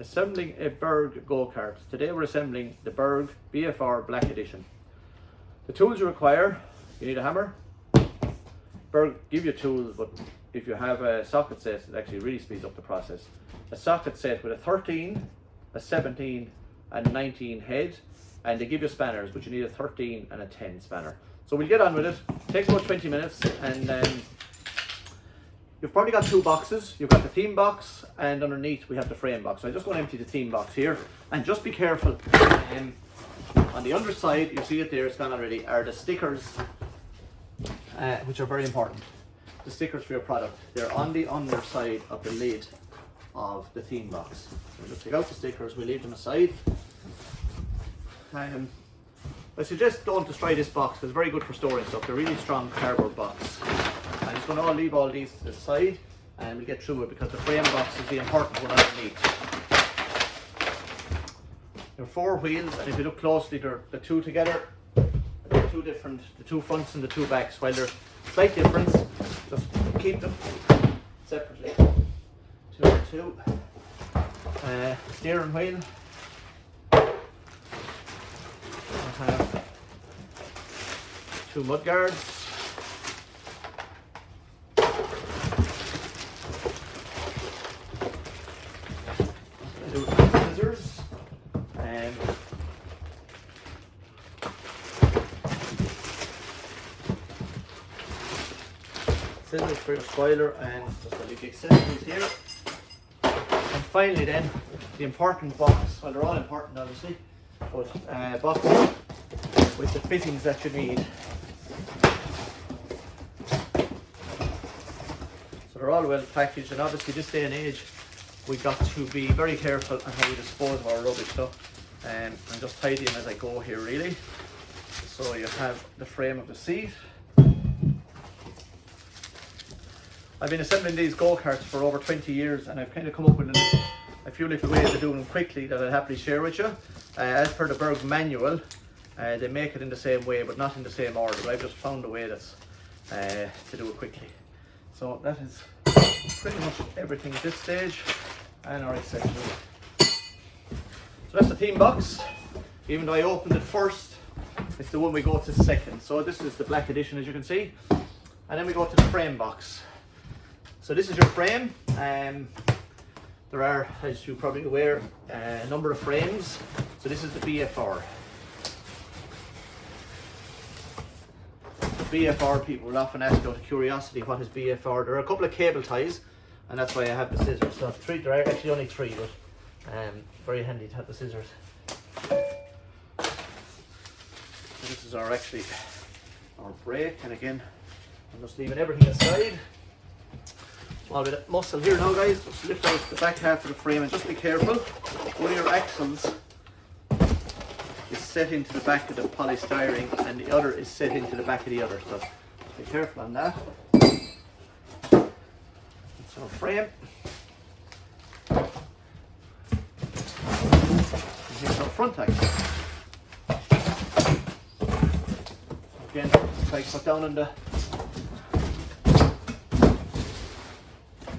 assembling a Berg Go Kart. Today we're assembling the Berg BFR Black Edition. The tools you require, you need a hammer. Berg give you tools, but if you have a socket set, it actually really speeds up the process. A socket set with a 13, a 17 and 19 head, and they give you spanners, but you need a 13 and a 10 spanner. So we'll get on with it. It takes about 20 minutes, and you've probably got two boxes. You've got the theme box, and underneath we have the frame box. So I'm just going to empty the theme box here, and just be careful. On the underside, you see it there, it's gone already, are the stickers, which are very important. The stickers for your product. They're on the underside of the lid of the theme box. So we'll just take out the stickers, we'll leave them aside. I suggest don't destroy this box because it's very good for storing stuff. They're really strong cardboard box. I'm just going to leave all these to the side and we'll get through it because the frame box is the important one underneath. There are four wheels, and if you look closely, they're the two together. They're two different, the two fronts and the two backs. While they're slight difference, just keep them separately. Two and two. Steering wheel. I have two mud guards. Scissors. Scissors for your spoiler, and just a little accessories here. And finally then, the important box. Well, they're all important obviously, but box with the fittings that you need. So they're all well packaged, and obviously this day and age we've got to be very careful on how we dispose of our rubbish stuff, and just tidy them as I go here really. So you have the frame of the seat. I've been assembling these go-karts for over 20 years, and I've kind of come up with a few little ways of doing them quickly that I'll happily share with you. As per the Berg manual, they make it in the same way but not in the same order, but I've just found a way that's to do it quickly. So that is pretty much everything at this stage, and our accessories. So that's the theme box. Even though I opened it first, it's the one we go to second. So this is the Black Edition, as you can see, and then we go to the frame box. So this is your frame. There are, as you're probably aware, a number of frames. So this is the BFR. The BFR, people will often ask out of curiosity, what is BFR? There are a couple of cable ties, and that's why I have the scissors. So there are actually only three, but very handy to have the scissors. So this is our brake, and again, I'm just leaving everything aside. Small bit of muscle here now, guys. Just lift out the back half of the frame, and just be careful. One of your axles is set into the back of the polystyrene, and the other is set into the back of the other. So just be careful on that. That's our frame. And here's our front axle. Again, try to put down on the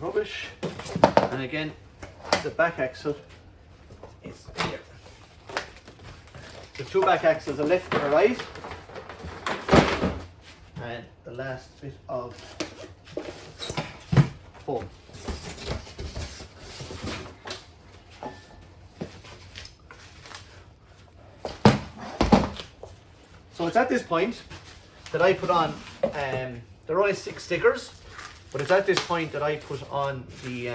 rubbish, and again the back axle is here. The two back axles, a left and a right, and the last bit of foam. So it's at this point that I put on, there are only 6 stickers, but it's at this point that I put on the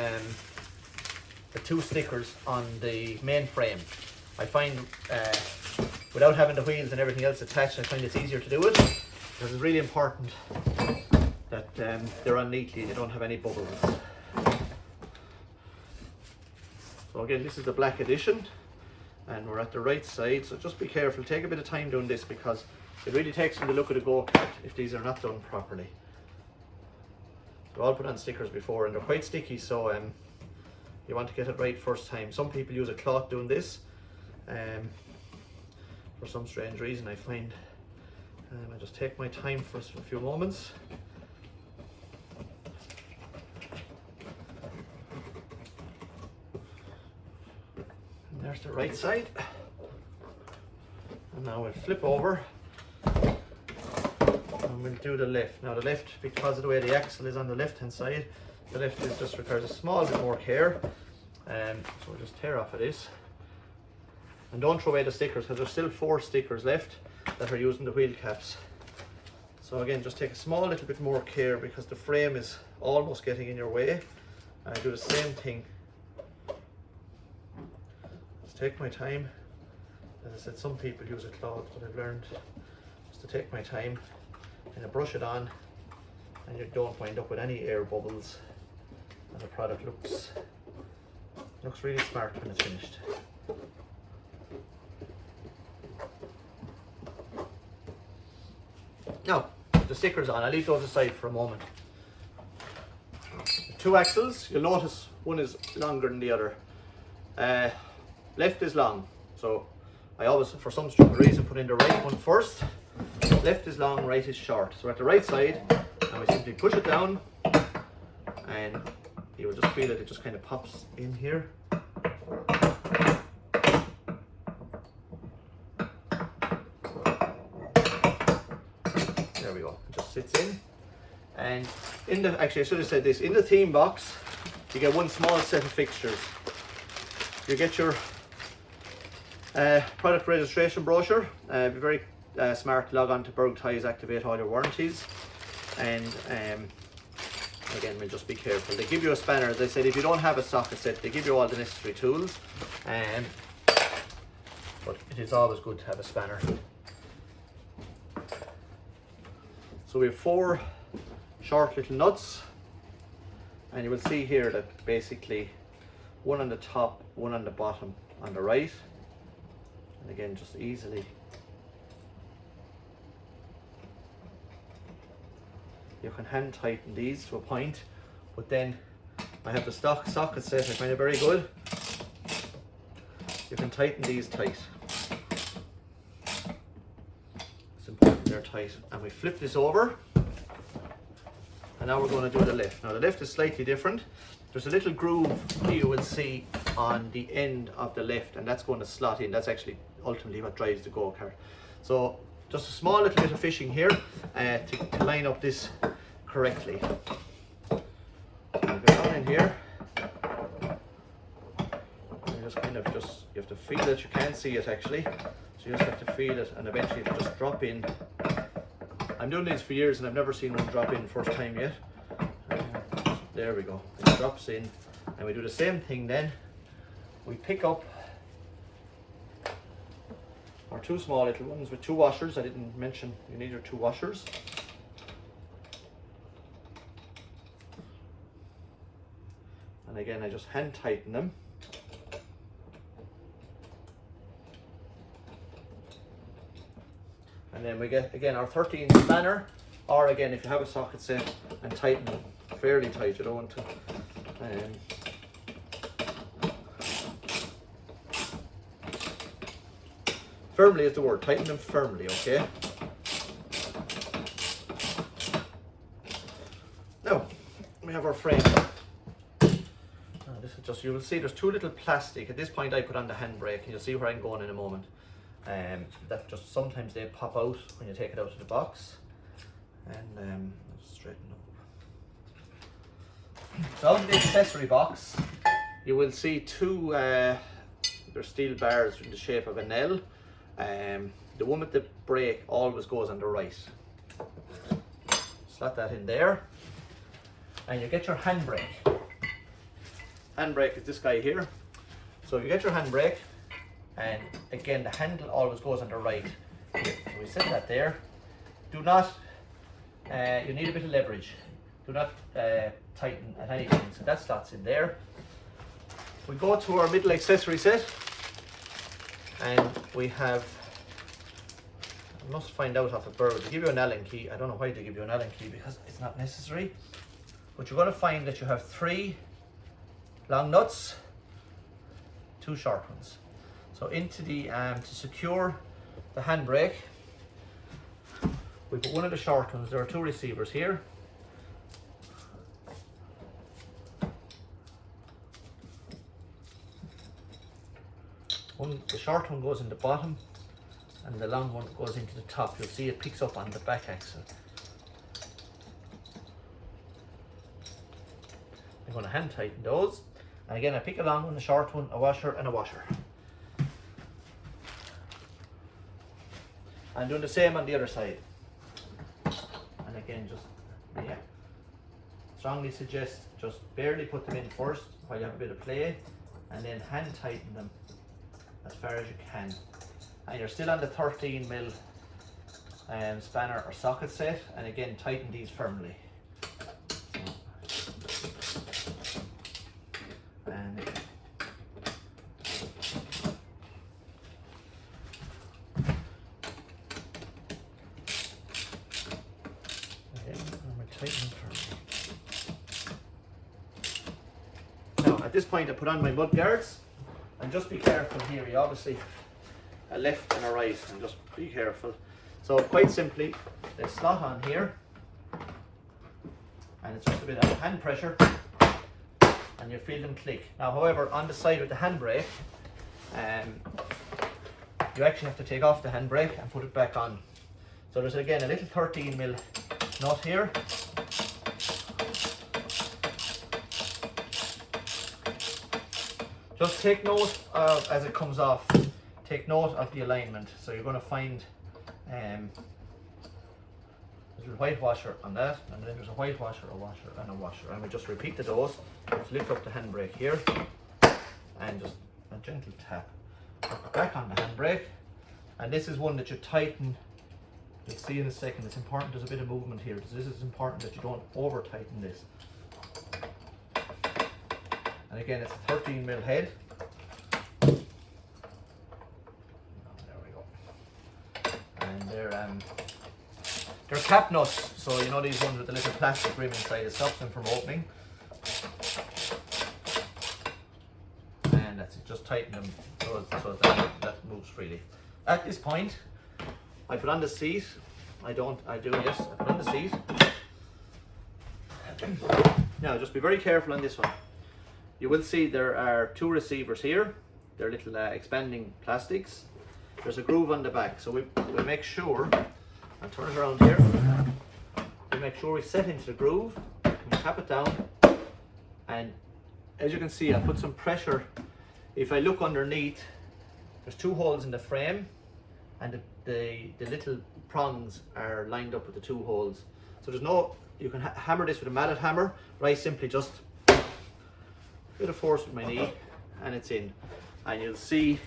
2 stickers on the main frame. I find without having the wheels and everything else attached, I find it's easier to do it, because it's really important that they're on neatly, they don't have any bubbles. So again, this is the Black Edition, and we're at the right side, so just be careful, take a bit of time doing this, because it really takes from the look of the go-kart if these are not done properly. They're all put on stickers before, and they're quite sticky, so you want to get it right first time. Some people use a cloth doing this. For some strange reason, I find I just take my time for a few moments. there's the right side. And now we'll flip over and we'll do the left. Now the left, because of the way the axle is on the left hand side, the left is just requires a small bit more care. So we'll just tear off of this. And don't throw away the stickers, because there's still 4 stickers left that are using the wheel caps. So again, just take a small little bit more care because the frame is almost getting in your way. And I do the same thing. Just take my time. As I said, some people use a cloth, but I've learned just to take my time and I brush it on, and you don't wind up with any air bubbles, and the product looks really smart when it's finished. Now, the stickers on, I'll leave those aside for a moment. The 2 axles, you'll notice one is longer than the other. Left is long, so I always, for some stupid reason, put in the right one first. Left is long, right is short. So at the right side, and we simply push it down, and you will just feel it just kind of pops in here. There we go, it just sits in. And in the, actually I should have said this, in the theme box, you get one small set of fixtures. You get your product registration brochure. Be very smart, log on to Berg Ties, activate all your warranties, and again, we'll just be careful. They give you a spanner. They said if you don't have a socket set, they give you all the necessary tools, but it is always good to have a spanner. So we have 4 short little nuts, and you will see here that basically one on the top, one on the bottom on the right, and again just easily you can hand tighten these to a point, but then I have the stock socket set, I find it very good. You can tighten these tight. It's important they're tight. And we flip this over, and now we're going to do the lift. Now the lift is slightly different. There's a little groove you will see on the end of the lift, and that's going to slot in. That's actually ultimately what drives the go-kart. So just a small little bit of fishing here to line up this correctly. So you go down in here, and you just kind of you have to feel it. You can't see it actually, so you just have to feel it, and eventually it'll just drop in. I'm doing these for years and I've never seen one drop in first time yet. There we go, it drops in, and we do the same thing then. We pick up our 2 small little ones with 2 washers. I didn't mention you need your 2 washers. And again, I just hand tighten them. And then we get again our 13 spanner, or again if you have a socket set, and tighten them fairly tight. You don't want to firmly is the word, tighten them firmly, okay? Now we have our frame. This is just, you will see there's 2 little plastic. At this point I put on the handbrake, and you'll see where I'm going in a moment. That just sometimes they pop out when you take it out of the box, and just straighten up. So out of the accessory box you will see 2 they're steel bars in the shape of an L. The one with the brake always goes on the right. Slot that in there, and you get your handbrake. Handbrake is this guy here. So you get your handbrake, and again the handle always goes on the right. So we set that there. Do not, you need a bit of leverage. Do not tighten at any point. So that slots in there. We go to our middle accessory set, and we have, I must find out off a Berg. They give you an Allen key. I don't know why they give you an Allen key, because it's not necessary. But you're going to find that you have 3 long nuts, 2 short ones. So into the to secure the handbrake, we put one of the short ones. There are 2 receivers here. The short one goes in the bottom and the long one goes into the top. You'll see it picks up on the back axle. I'm going to hand tighten those. And again, I pick a long one, a short one, a washer and a washer. I'm doing the same on the other side. And again, just, yeah, strongly suggest just barely put them in first while you have a bit of play, and then hand tighten them as far as you can. And you're still on the 13mm spanner or socket set, and again, tighten these firmly. And now at this point I put on my mud guards, and just be careful here. You obviously a left and a right, and just be careful. So quite simply, they slot on here, and it's just a bit of hand pressure, and you feel them click. Now, however, on the side with the handbrake, you actually have to take off the handbrake and put it back on. So there's again a little 13mm nut here. Just take note of, as it comes off, take note of the alignment. So you're going to find a little white washer on that, and then there's a white washer, a washer and a washer. And we just repeat the dose. Just lift up the handbrake here and just a gentle tap. Back on the handbrake. And this is one that you tighten. You'll see in a second. It's important there's a bit of movement here. This is important that you don't over tighten this. And again, it's a 13mm head. Oh, there we go. And they're cap nuts, so you know these ones with the little plastic rim inside, it stops them from opening. And that's it, just tighten them so that moves freely. At this point, I put on the seat. I put on the seat. Now, just be very careful on this one. You will see there are two receivers here. They're little expanding plastics. There's a groove on the back, so we make sure, I'll turn it around here, we make sure we set into the groove, we tap it down, and as you can see, I put some pressure. If I look underneath, there's two holes in the frame, and the little prongs are lined up with the two holes. So there's no, you can hammer this with a mallet hammer, but I simply just bit of force with my knee and it's in, and you'll see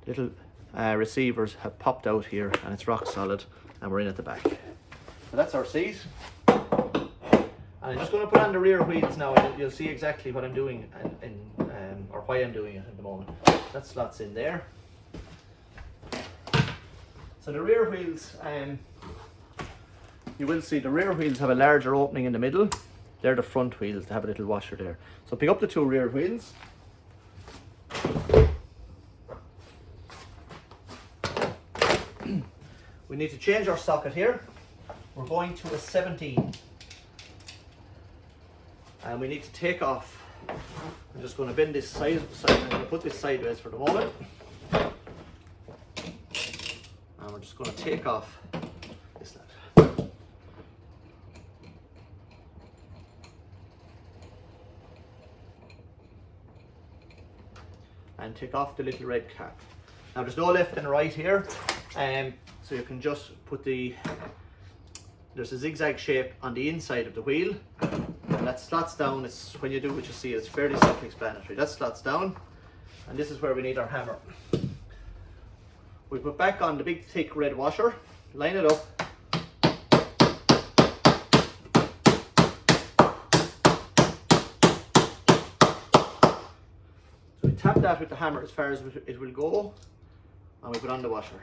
little receivers have popped out here, and it's rock solid, and we're in at the back. So that's our seat, and I'm just going to put on the rear wheels now, and you'll see exactly what I'm doing or why I'm doing it at the moment. That slots in there. So the rear wheels, you will see the rear wheels have a larger opening in the middle. They're the front wheels, they have a little washer there. So pick up the two rear wheels. We need to change our socket here. We're going to a 17. And we need to take off. I'm just going to bend this side. I'm going to put this sideways for the moment. And we're just going to take off this nut. And take off the little red cap. Now there's no left and right here, so you can just put there's a zigzag shape on the inside of the wheel, and that slots down. It's, when you do what you see, it's fairly self-explanatory. That slots down, and this is where we need our hammer. We put back on the big thick red washer, line it up, tap that with the hammer as far as it will go, and we put on the washer.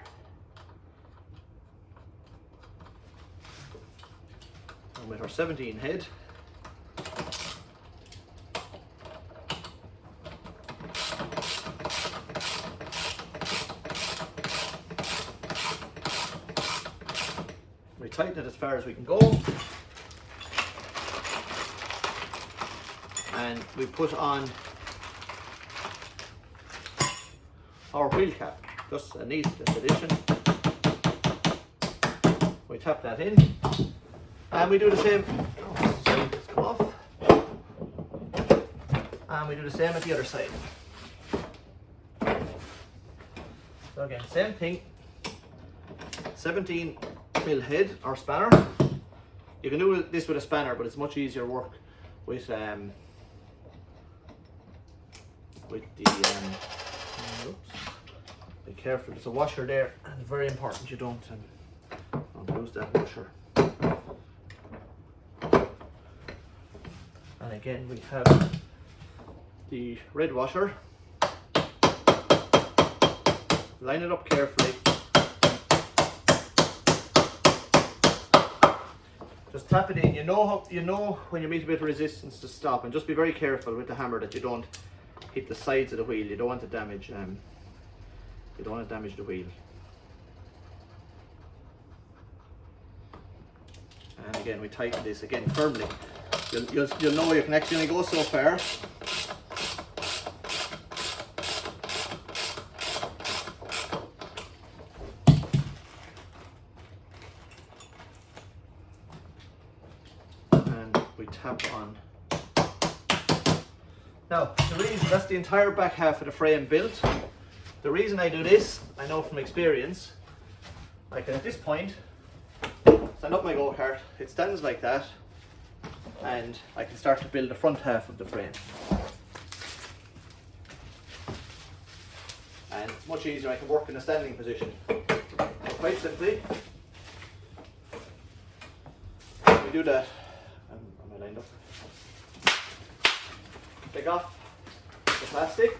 And with our 17 head, we tighten it as far as we can go, and we put on our wheel cap. Just a neat addition. We tap that in, and we do the same. Oh, sorry, it's come off. And we do the same at the other side. So again, same thing. 17mm head or spanner. You can do this with a spanner, but it's much easier work with the oops. Be careful, there's a washer there, and it's very important you don't lose that washer. And again, we have the red washer. Line it up carefully. Just tap it in. You know when you meet a bit of resistance to stop, and just be very careful with the hammer that you don't hit the sides of the wheel. You don't want to damage. You don't want to damage the wheel. And again, we tighten this again firmly. You'll know you can actually only go so far. And we tap on. Now, the reason, that's the entire back half of the frame built. The reason I do this, I know from experience, I can at this point stand up my go-kart, it stands like that, and I can start to build the front half of the frame. And it's much easier, I can work in a standing position. So quite simply, we do that. Am I lined up? Take off the plastic.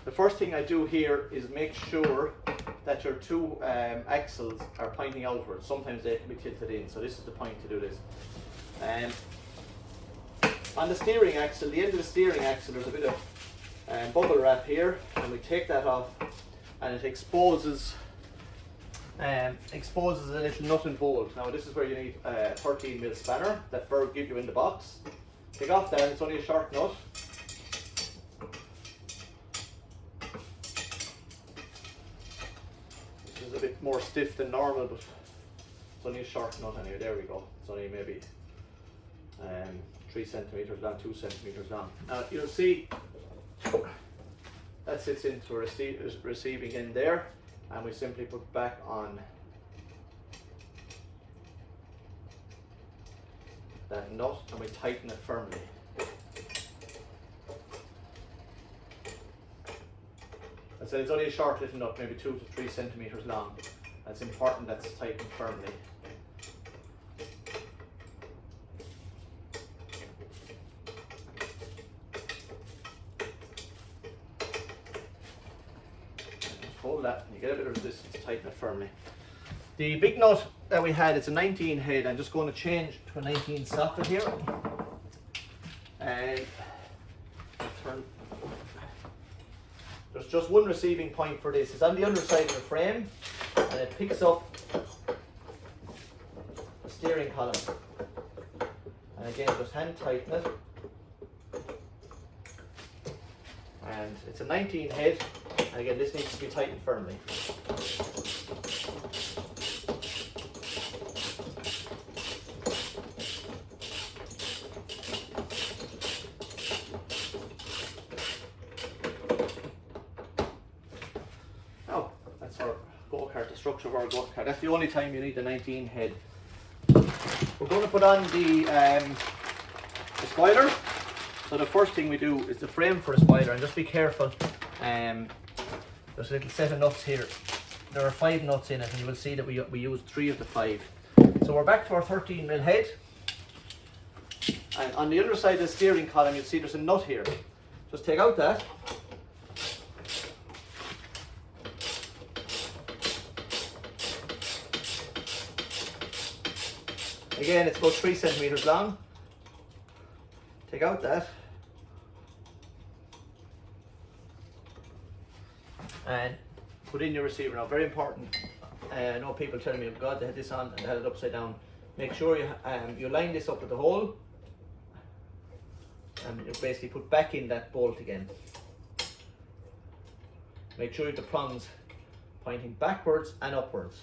The first thing I do here is make sure that your two axles are pointing outwards. Sometimes they can be tilted in, so this is the point to do this. On the steering axle, the end of the steering axle, there's a bit of bubble wrap here, and we take that off, and it exposes a little nut and bolt. Now this is where you need a 13mm spanner that Berg give you in the box. Take off that, it's only a short nut. This is a bit more stiff than normal, but it's only a short nut anyway. There we go. It's only maybe 3 centimeters long, 2 centimeters long. Now you'll see that sits into a receiving end there, and we simply put back on that nut and we tighten it firmly. I said it's only a short little nut, maybe 2 to 3 centimeters long. It's important that's tightened firmly. Hold that and you get a bit of resistance, tighten it firmly. The big nut that we had, it's a 19 head. I'm just going to change to a 19 socket here. And turn. There's just one receiving point for this. It's on the underside of the frame, and it picks up the steering column. And again, just hand tighten it. And it's a 19 head, and again, this needs to be tightened firmly. Now, that's our go-kart, the structure of our go-kart. That's the only time you need the 19 head. We're going to put on the spoiler. So the first thing we do is the frame for the spoiler, and just be careful. There's a little set of nuts here. There are 5 nuts in it, and you will see that we used 3 of the 5. So we're back to our 13mm head. And on the other side of the steering column, you'll see there's a nut here. Just take out that. Again, it's about 3 centimeters long. Take out that. And put in your receiver. Now, very important. I know people telling me, oh God, they had this on and they had it upside down. make sure you line this up with the hole, and you basically put back in that bolt again. Make sure you have the prongs pointing backwards and upwards,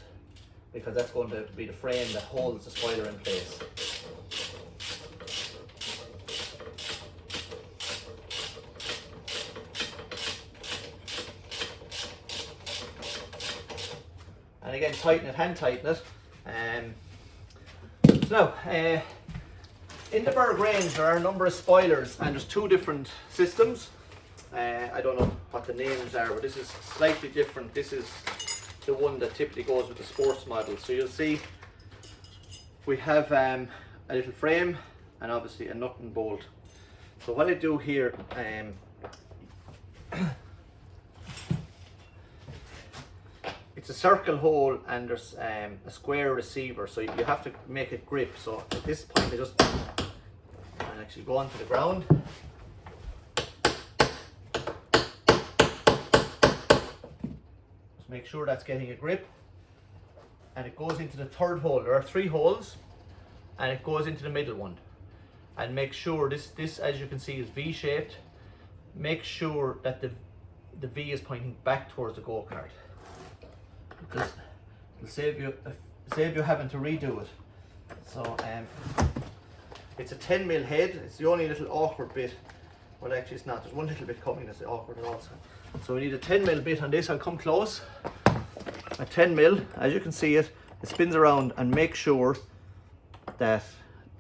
because that's going to be the frame that holds the spoiler in place. And again, tighten it, hand tighten it. So now, in the Berg range there are a number of spoilers, and there's two different systems. I don't know what the names are, but this is slightly different. This is the one that typically goes with the sports model. So you'll see we have a little frame and obviously a nut and bolt. So what I do here, it's a circle hole and there's a square receiver, so you have to make it grip. So at this point I just actually go onto the ground. Just make sure that's getting a grip, and it goes into the third hole. There are 3 holes, and it goes into the middle one. And make sure this as you can see is V-shaped. Make sure that the V is pointing back towards the go-kart, because it'll save you having to redo it. So it's a 10mm head. It's the only little awkward bit. Well, actually it's not. There's one little bit coming that's awkward also. So we need a 10mm bit on this. I'll come close. A 10mm, as you can see it spins around, and make sure that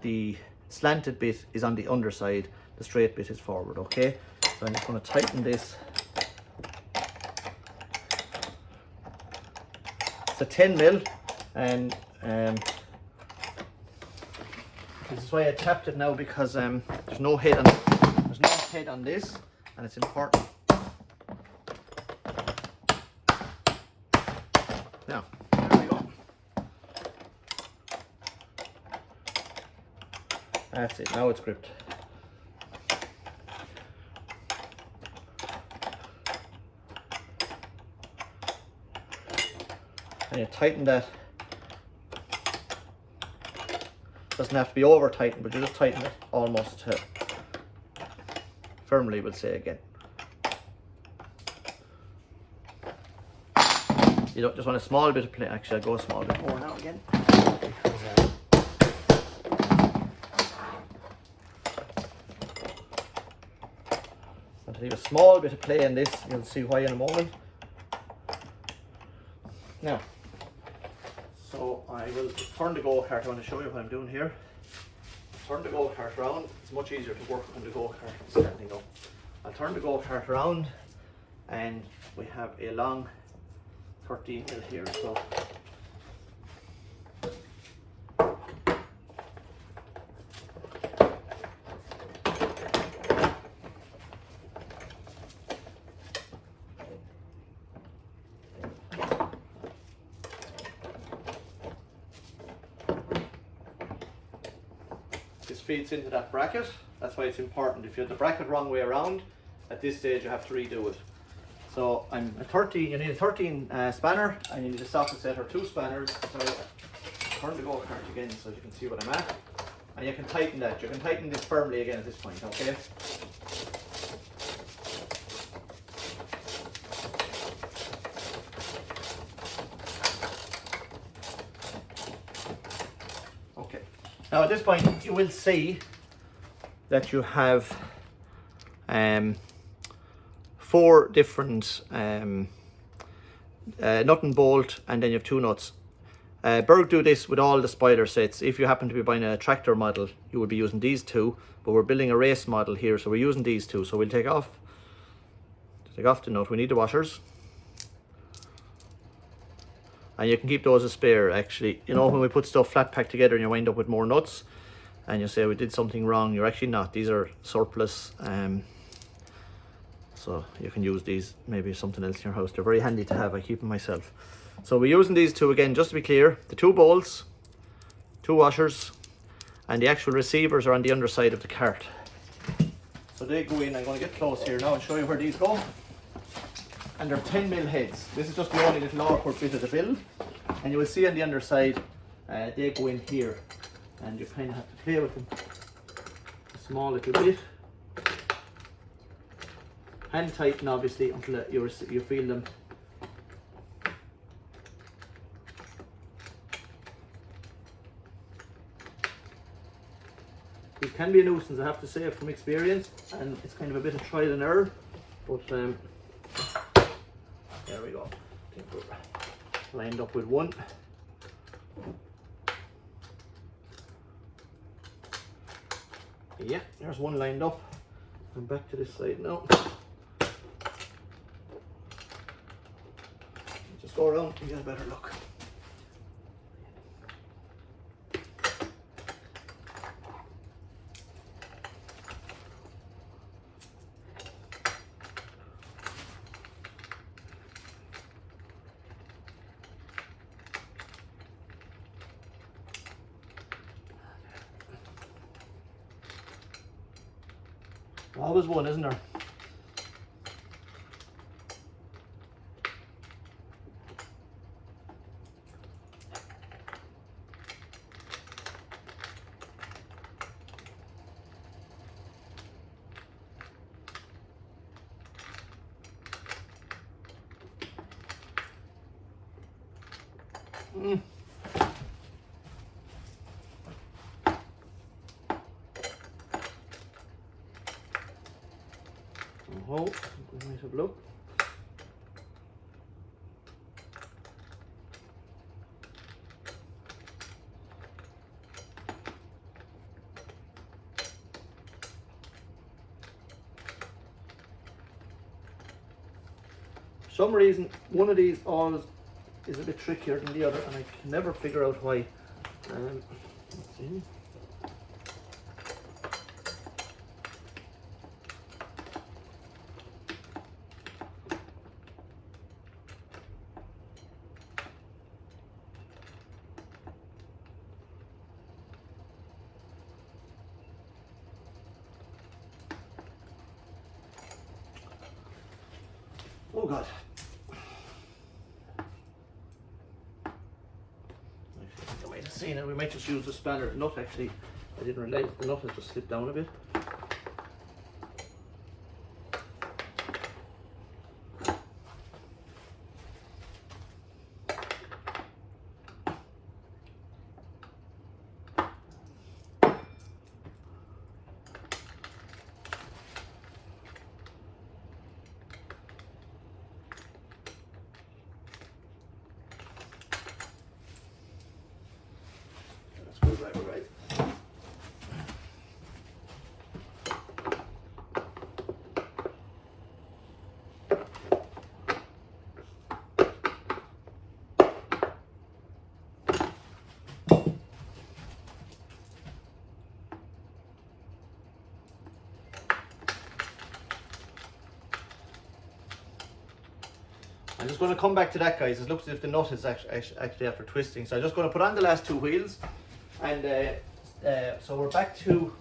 the slanted bit is on the underside, the straight bit is forward, okay? So I'm just going to tighten this. It's a 10mm, and this is why I tapped it now, because there's no head on this, and it's important. Now, there we go. That's it, now it's gripped. And you tighten that. Doesn't have to be over tightened, but you just tighten it almost firmly, we'll say again. You don't just want a small bit of play. Actually, I'll go a small bit more now again. Want to leave a small bit of play in this. You'll see why in a moment. Now, so I will turn the go-kart. I want to show you what I'm doing here. Turn the go-kart around. It's much easier to work on the go-kart standing up. I'll turn the go-kart around, and we have a long 13mm here. So this feeds into that bracket. That's why it's important. If you have the bracket wrong way around, at this stage you have to redo it. So you need a 13 spanner, and you need a socket set or 2 spanners. So turn the go-kart again so you can see what I'm at. And you can tighten that. You can tighten this firmly again at this point, okay? Okay. Now at this point you will see that you have 4 different nut and bolt, and then you have 2 nuts. Berg do this with all the spoiler sets. If you happen to be buying a tractor model, you would be using these 2, but we're building a race model here, so we're using these 2. So we'll take off the nut. We need the washers, and you can keep those as spare. Actually, you know, when we put stuff flat packed together and you wind up with more nuts, and you say we did something wrong, you're actually not. These are surplus. So you can use these, maybe something else in your house. They're very handy to have. I keep them myself. So we're using these 2 again, just to be clear. The 2 bolts, 2 washers, and the actual receivers are on the underside of the cart. So they go in. I'm going to get close here now and show you where these go. And they're 10mm heads. This is just the only little awkward bit of the build. And you will see on the underside, they go in here. and you kind of have to play with them a small little bit. Hand tighten obviously until you feel them. It can be a nuisance, I have to say, from experience, and it's kind of a bit of trial and error, but there we go. I think we're lined up with one. Yeah, there's one lined up. I'm back to this side now. Just go around and get a better look. Always one, isn't there? Oh, we might have a look. For some reason, one of these always is a bit trickier than the other, and I can never figure out why. Let's see. Oh God. I might have seen it. We might just use the spanner nut actually. I didn't realize the nut has just slipped down a bit. Right. I'm just going to come back to that, guys. It looks as if the nut is actually after twisting, so I'm just going to put on the last two wheels, and so we're back to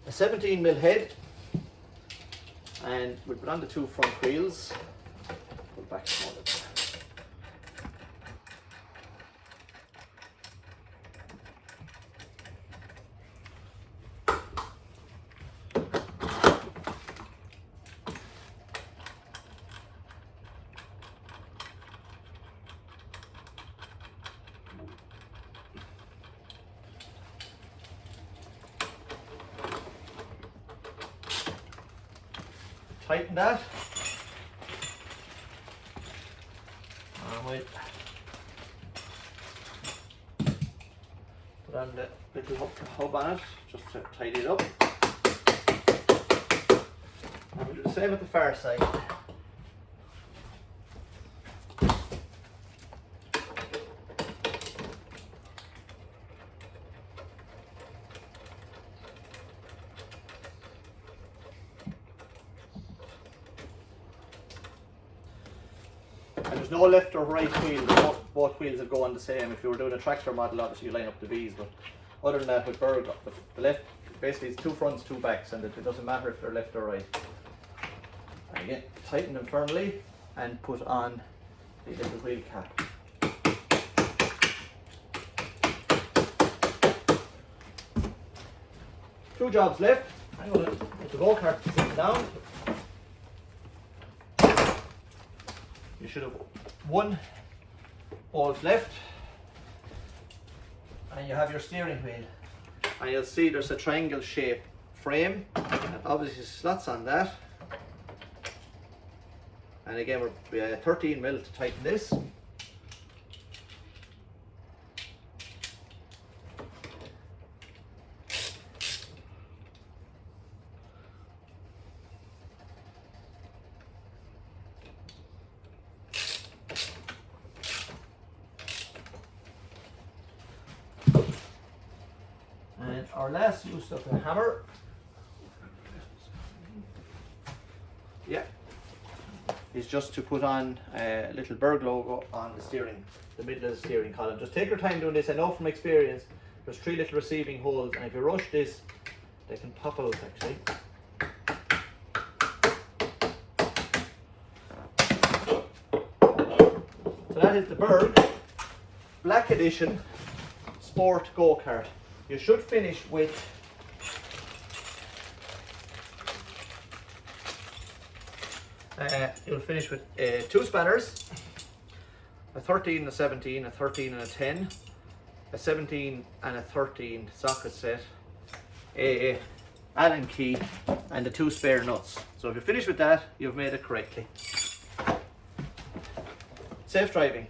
a 17mm head, and we'll put on the two front wheels. Put back to one. Tighten that. Alright. Put on the little hub on it, just to tidy it up. And we'll do the same at the far side. And there's no left or right wheel, both wheels will go on the same. If you were doing a tractor model, obviously you line up the V's, but other than that with Berg, the left, basically it's two fronts, two backs, and it doesn't matter if they're left or right. And again, tighten them firmly and put on the little wheel cap. 2 jobs left. I'm going to put the go-kart sit down. You should have 1 bolt left. And you have your steering wheel. And you'll see there's a triangle shaped frame. And obviously slots on that. And again, we're 13mm to tighten this. And our last use of the hammer, is just to put on a little Berg logo on the steering, the middle of the steering column. Just take your time doing this. I know from experience there's 3 little receiving holes, and if you rush this, they can pop out actually. So that is the Berg Black Edition Sport Go-Kart. You should finish with you'll finish with 2 spanners, a 13 and a 17, a 13 and a 10, a 17 and a 13 socket set, a Allen key, and the 2 spare nuts. So if you finish with that, you've made it correctly. Safe driving.